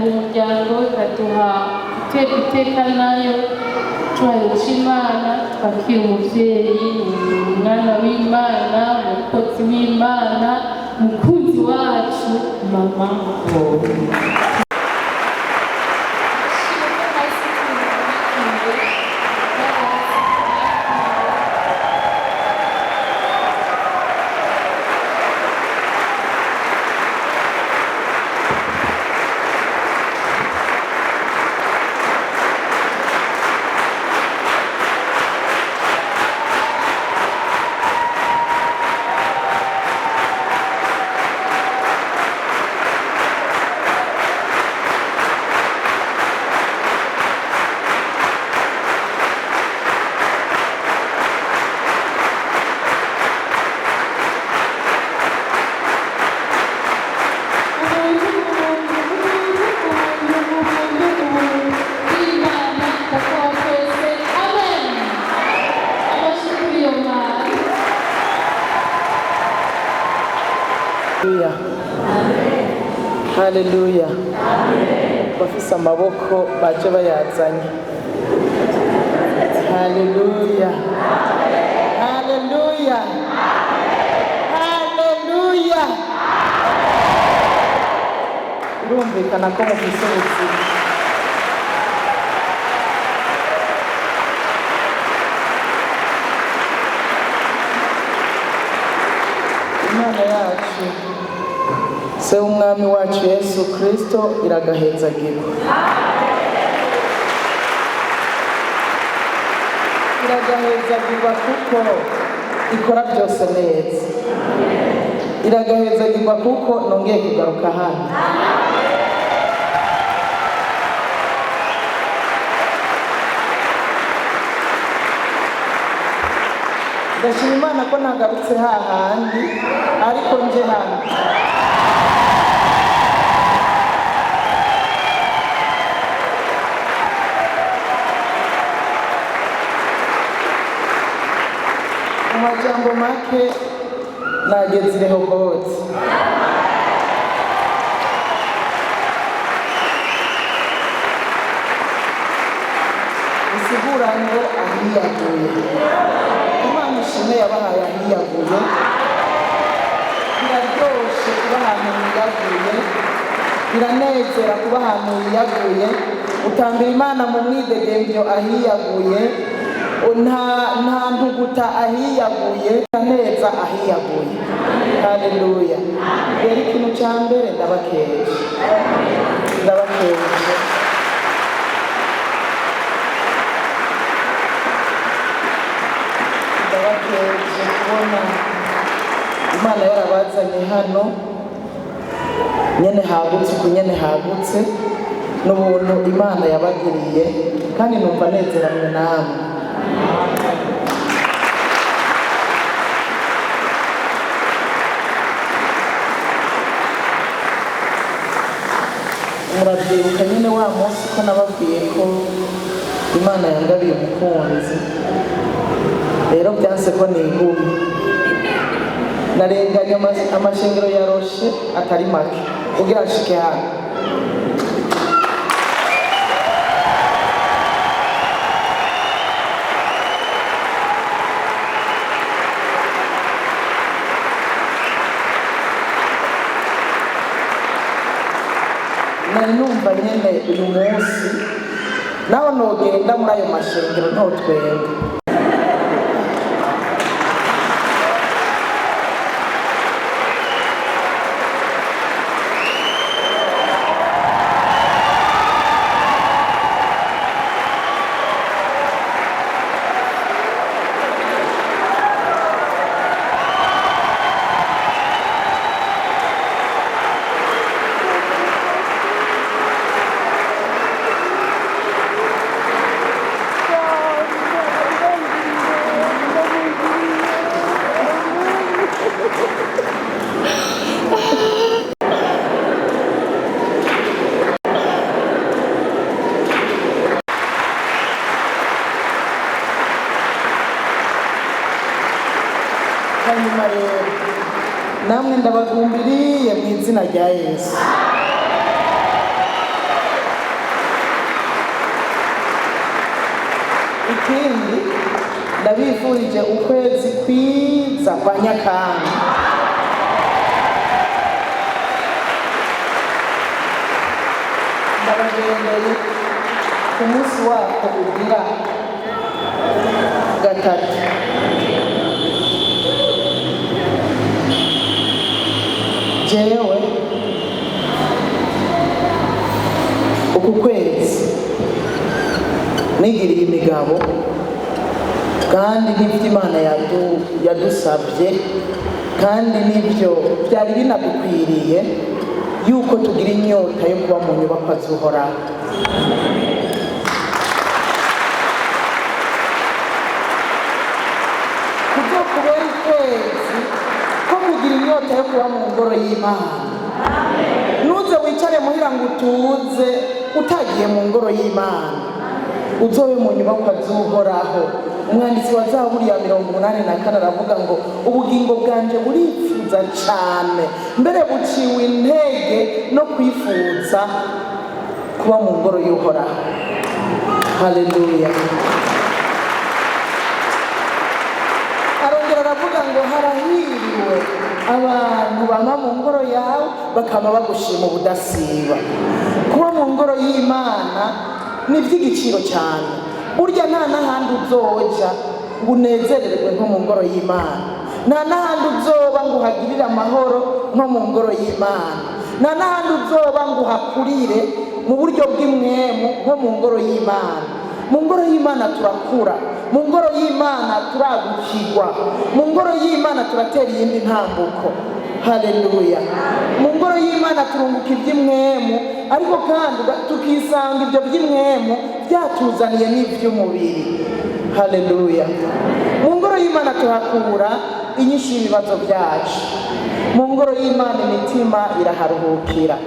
ikagira umuryango ikaduha guteka iteka nayo cyubahiro cy'Imana twakira umuvyeyi umwana w'Imana umukozi w'Imana umukunzi wacu mama wowe. Haleluya. Bafise amaboko baje bayazanye. Haleluya. Haleluya. Haleluya. Urumvikana ko mufise ubuzima. Imana yacu se umwami wacu Yesu Kristo iragahezagirwa. Iragahezagirwa kuko ikora byose neza. Iragahezagirwa kuko nongeye kugaruka hano. Ndashima Imana ko nagarutse hahandi ariko nje hano. Amajambo make nageze i Rehoboti. Bisigura ngo ahiyaguye. Imana ishimwe yabahaye ahiyaguye. Biraryoshe kuba ahantu hiyaguye. Biranezera kuba ahantu hiyaguye. Utambira Imana mu mwidegemvyo ahiyaguye. Nta ntuguta ahiyaguye neza ahiyaguye. Haleluya. Rero ikintu cya mbere ndabakeje kubona Imana yarabazanye hano nyene hagutse uko nyene hagutse n'ubuntu Imana yabagiriye kandi numva nezeranwe namwe. Murabyibuka nyine wa munsi ko nababwiye ko Imana yangabiye umukunzi, rero byanse ko nigume. Narenganye amashengero yaroshe atari make kugira ashike hano. Nari numva nyene uyu munsi naho nogenda muri ayo mashengero ntotwenga. Hanyuma rero namwe ndabagumbiriye mu izina rya Yesu. kwa Nyakanga. Ndabagendeye ku munsi wako ugira gatatu. Jewe uku kwezi nigiriye imigabo kandi n'ibyo Imana yadusabye kandi n'ibyo byari binadukwiriye yuko tugira inyota yo kuba mu nyubako z'Uhoraho. Kuko kubera ukwezi ko kugira inyota yo kuba mu ngoro y'Imana. Nuze wicare muhira ngo utuze utagiye mu ngoro y'Imana, uzobe mu nyubako z'Uhoraho. Umwanditsi wa Zaburi ya 84 aravuga ngo ubugingo bwanje burifuza cyane, mbere buciwe intege no kwifuza kuba mu ngoro y'Uhoraho. Haleluya. Arongera aravuga ngo harahiriwe abantu baba mu ngoro yawe bakaba bagushima ubudasiba. Kuba mu ngoro y'Imana ni iby'igiciro cyane. Burya nta n'ahandi uzoja ngo unezererwe nko mu ngoro y'Imana, nta n'ahandi uzoba ngo uhagirire amahoro nko mu ngoro y'Imana, nta n'ahandi uzoba ngo uhakurire mu buryo bw'imwemu nko mu ngoro y'Imana. Mu ngoro y'Imana turakura, mu ngoro y'Imana turagukirwa, mu ngoro y'Imana turatera iyindi ntambuko. Haleluya. Mu ngoro y'Imana turunguka iby'imwemu, ariko kandi tukisanga ibyo by'imwemu byatuzaniye n'iby'umubiri. Haleluya. Mu ngoro y'Imana tuhakura inyishu y'ibibazo byacu. Mu ngoro y'Imana imitima iraharuhukira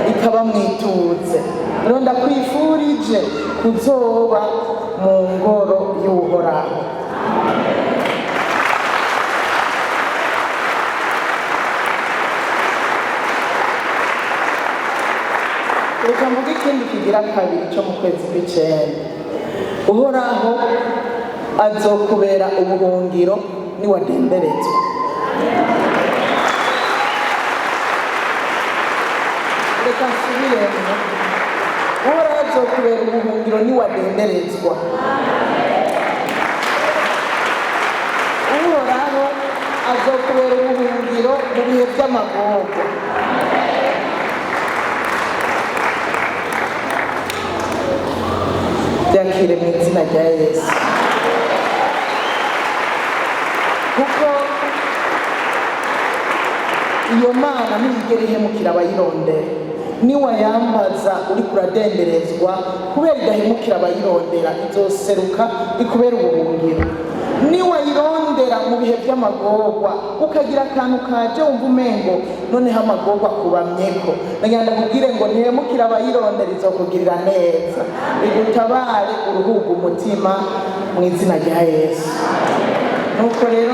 ikaba mwituze. Rero ndakwifurije kuzoba mu ngoro y'Uhoraho. Reka mvuge ikindi kigira kabiri cyo mu kwezi kw'Icenda. Uhoraho azokubera ubuhungiro niwadenderezwa. Reka nsubiremo. Uhoraho azokubera ubuhungiro niwadenderezwa. Uhoraho azokubera ubuhungiro mu bihe by'amagorwa. Byakire mu izina rya Yesu. Kuko iyo Mana ntiyigera ihemukira abayirondera. Niwayambaza uri kuradenderezwa kubera idahemukira abayirondera, izoseruka ikubera ubuhungiro. Niwayirondera mu bihe by'amagorwa ukagira akantu kaje wumva umengo noneho amagorwa kubamyeko, nagenda kubwire ngo ntihemukira abayirondera, izokugirira neza, igutabare uruhuga umutima mu izina rya Yesu. Nuko rero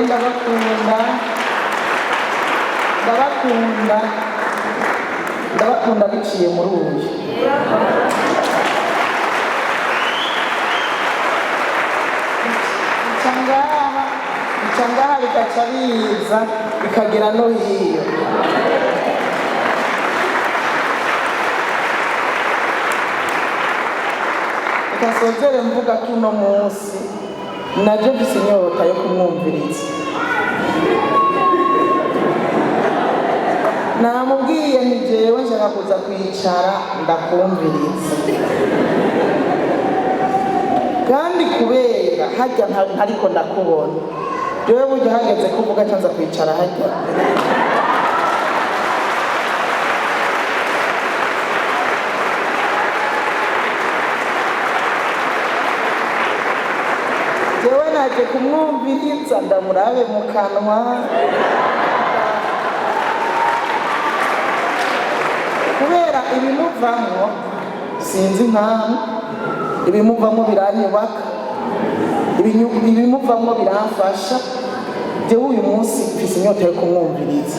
ndabakunda biciye muri uyu. Icangaha bigaca biza bikagera no hiyo. Ikasozere mvuga ko uno munsi naje mfise inyota yo kumwumviriza. Namubwiye nti jewe nshaka kuza kwicara ndakumviriza, kandi kubera hajya ntariko ndakubona, jewe burya hageze kuvuga cyanza kwicara hajya. Jewe naje kumwumviriza ndamurabe mu kanwa, kubera ibimuvamo sinzi impamvu, ibimuvamo biranyubaka, ibimuvamo biramfasha. Jewe uyu munsi mfise inyota yo kumwumviriza.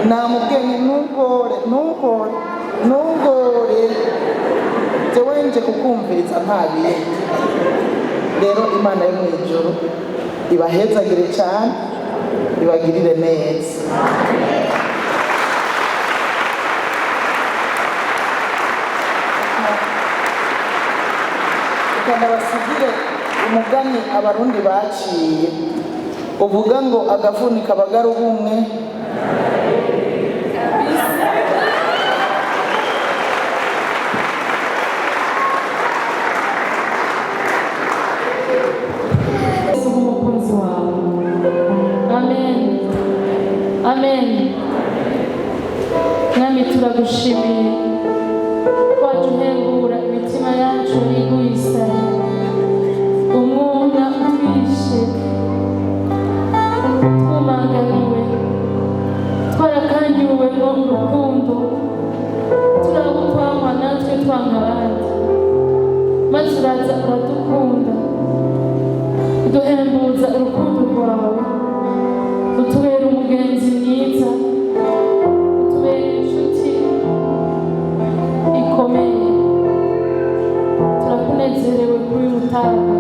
Namubwiye nti ntugore, jewe nje kukumviriza nta bindi. Rero Imana yo mw'ijuru ibahezagire cyane, ibagirire neza. Basigire umugani abarundi baciye uvuga ngo agafuni kabagara ubumwe. umukunzi wawe. Amen, amen. Mwami turagushimiye waje uhembura imitima yacu iguyisanye umwuna utwishe twumangamiwe twarakangiwemo urukundo turagutwanywa natwe twanga abandi maze uraza uradukunda uduhembuza urukundo rwawe utubera umugenzi mwiza utubera inshuti ikomeye. Turakunezerewe kuri uyu mutaga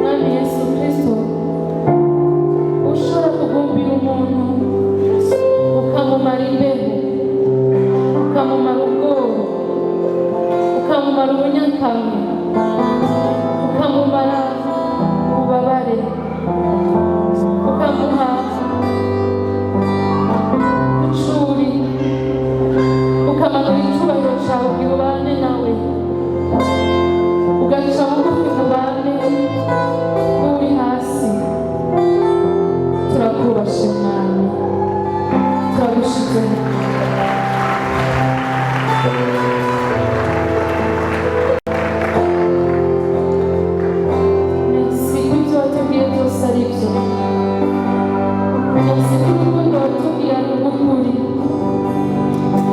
Mwami Yesu Kristo ushobora kugumbira umuntu ukamumara imbeho ukamumara ubwoba ukamumara ubunyakamwe ukamumara ububabare ukamuha icuri ukamanura icyubahiro cyawe ngo ubane nawe ugaca bugufi ubane uri hasi. Turakubashe Mwami turagushizeho. Merci kubyo watubwiye byose ari byo. Merci kurukundo watubwiye ni ukuri.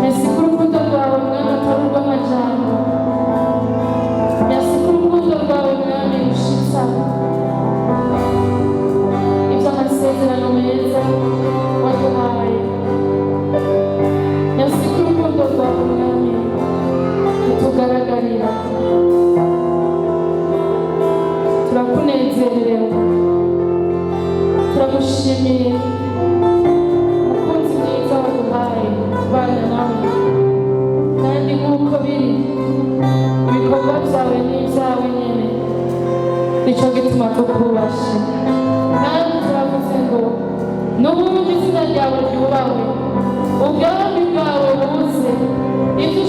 Merci kurukundo rwawe Mwami atari urw'amajambo. Merci kurukundo rwawe Mwami rushitsa iby'amasezerano meza waduhaye. Merci kurukundo rwawe Mwami rutugaragarira. Turakunezerewe turagushimiye umukunzi mwiza waduhaye kubana nawe kandi nk'uko biri ibikorwa byawe n'ibyawe nyine nicyo gituma tukubashe kandi turavuze ngo n'ubundi izina ryawe ryubahwe ubwami bwawe buze ibyo